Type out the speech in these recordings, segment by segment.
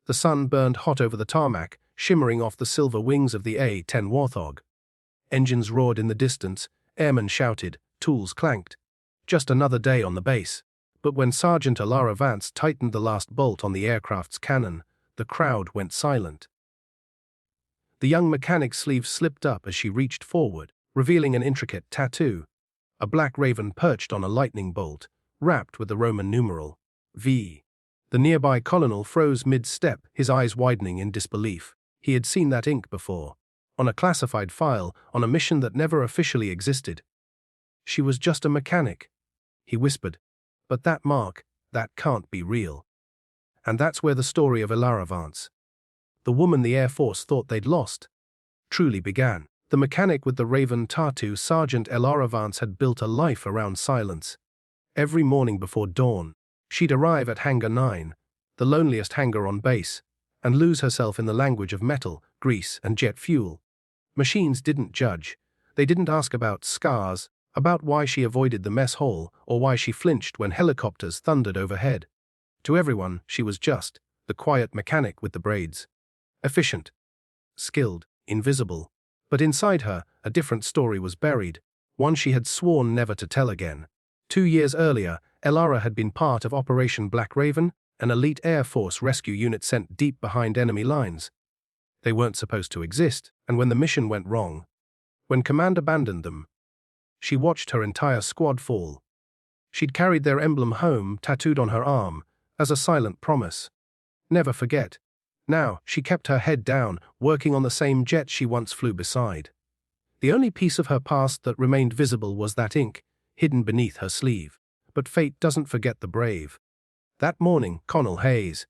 The sun burned hot over the tarmac, shimmering off the silver wings of the A-10 Warthog. Engines roared in the distance, airmen shouted, tools clanked. Just another day on the base. But when Sergeant Elara Vance tightened the last bolt on the aircraft's cannon, the crowd went silent. The young mechanic's sleeve slipped up as she reached forward, revealing an intricate tattoo. A black raven perched on a lightning bolt, wrapped with the Roman numeral V. The nearby colonel froze mid-step, his eyes widening in disbelief. He had seen that ink before, on a classified file, on a mission that never officially existed. She was just a mechanic, he whispered. But that mark, that can't be real. And that's where the story of Elara Vance, the woman the Air Force thought they'd lost, truly began. The mechanic with the raven tattoo, Sergeant Elara Vance, had built a life around silence. Every morning before dawn, she'd arrive at Hangar 9, the loneliest hangar on base, and lose herself in the language of metal, grease, and jet fuel. Machines didn't judge. They didn't ask about scars, about why she avoided the mess hall, or why she flinched when helicopters thundered overhead. To everyone, she was just the quiet mechanic with the braids. Efficient, skilled, invisible. But inside her, a different story was buried, one she had sworn never to tell again. 2 years earlier, Elara had been part of Operation Black Raven, an elite Air Force rescue unit sent deep behind enemy lines. They weren't supposed to exist, and when the mission went wrong, when command abandoned them, she watched her entire squad fall. She'd carried their emblem home, tattooed on her arm, as a silent promise. Never forget. Now, she kept her head down, working on the same jet she once flew beside. The only piece of her past that remained visible was that ink, hidden beneath her sleeve. But fate doesn't forget the brave. That morning, Connell Hayes,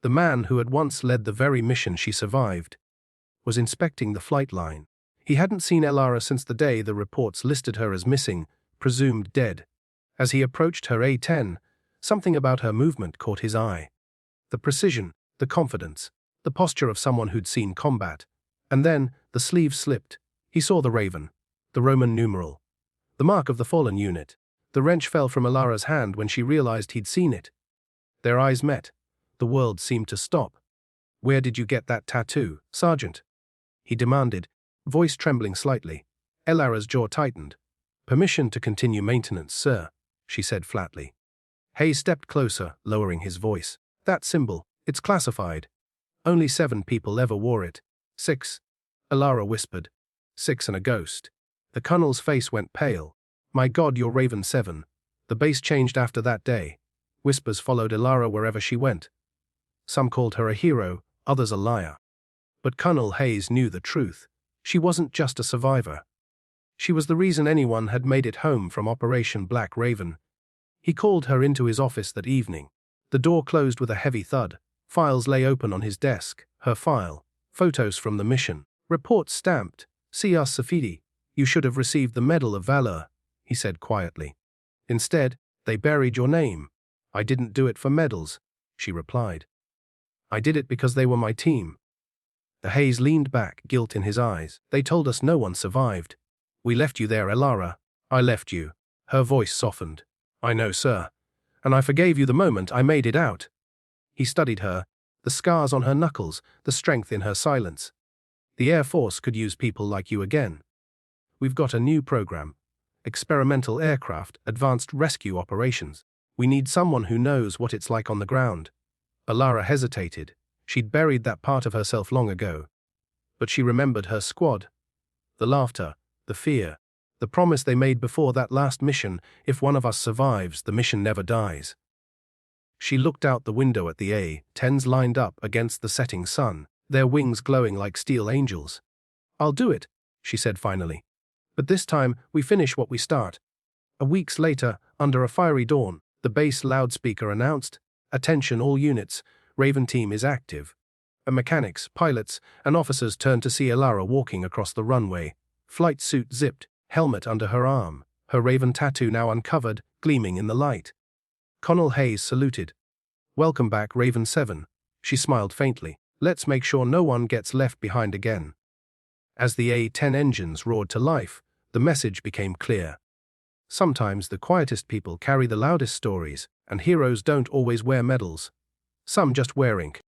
the man who had once led the very mission she survived, was inspecting the flight line. He hadn't seen Elara since the day the reports listed her as missing, presumed dead. As he approached her A-10, something about her movement caught his eye. The precision, the confidence, the posture of someone who'd seen combat. And then, the sleeve slipped. He saw the raven, the Roman numeral, the mark of the fallen unit. The wrench fell from Elara's hand when she realized he'd seen it. Their eyes met. The world seemed to stop. "Where did you get that tattoo, Sergeant?" he demanded, voice trembling slightly. Elara's jaw tightened. "Permission to continue maintenance, sir," she said flatly. Hayes stepped closer, lowering his voice. "That symbol, it's classified. Only 7 people ever wore it." 6, Elara whispered. 6 and a ghost. The colonel's face went pale. "My God, you're Raven 7. The base changed after that day." Whispers followed Elara wherever she went. Some called her a hero, others a liar. But Colonel Hayes knew the truth. She wasn't just a survivor. She was the reason anyone had made it home from Operation Black Raven. He called her into his office that evening. The door closed with a heavy thud. Files lay open on his desk. Her file. Photos from the mission. Reports stamped. "C.R. Safidi, you should have received the Medal of Valor," he said quietly. "Instead, they buried your name." "I didn't do it for medals," she replied. "I did it because they were my team." The Hayes leaned back, guilt in his eyes. "They told us no one survived." "We left you there, Elara." "I left you." Her voice softened. "I know, sir. And I forgave you the moment I made it out." He studied her, the scars on her knuckles, the strength in her silence. "The Air Force could use people like you again. We've got a new program. Experimental aircraft, advanced rescue operations. We need someone who knows what it's like on the ground." Elara hesitated. She'd buried that part of herself long ago. But she remembered her squad. The laughter, the fear, the promise they made before that last mission: if one of us survives, the mission never dies. She looked out the window at the A-10s lined up against the setting sun, their wings glowing like steel angels. "I'll do it," she said finally. "But this time, we finish what we start." Weeks later, under a fiery dawn, the base loudspeaker announced, "Attention all units, Raven team is active." Mechanics, pilots, and officers turned to see Elara walking across the runway, flight suit zipped, helmet under her arm, her Raven tattoo now uncovered, gleaming in the light. Colonel Hayes saluted. "Welcome back, Raven 7. She smiled faintly. "Let's make sure no one gets left behind again." As the A-10 engines roared to life, the message became clear. Sometimes the quietest people carry the loudest stories, and heroes don't always wear medals. Some just wear ink.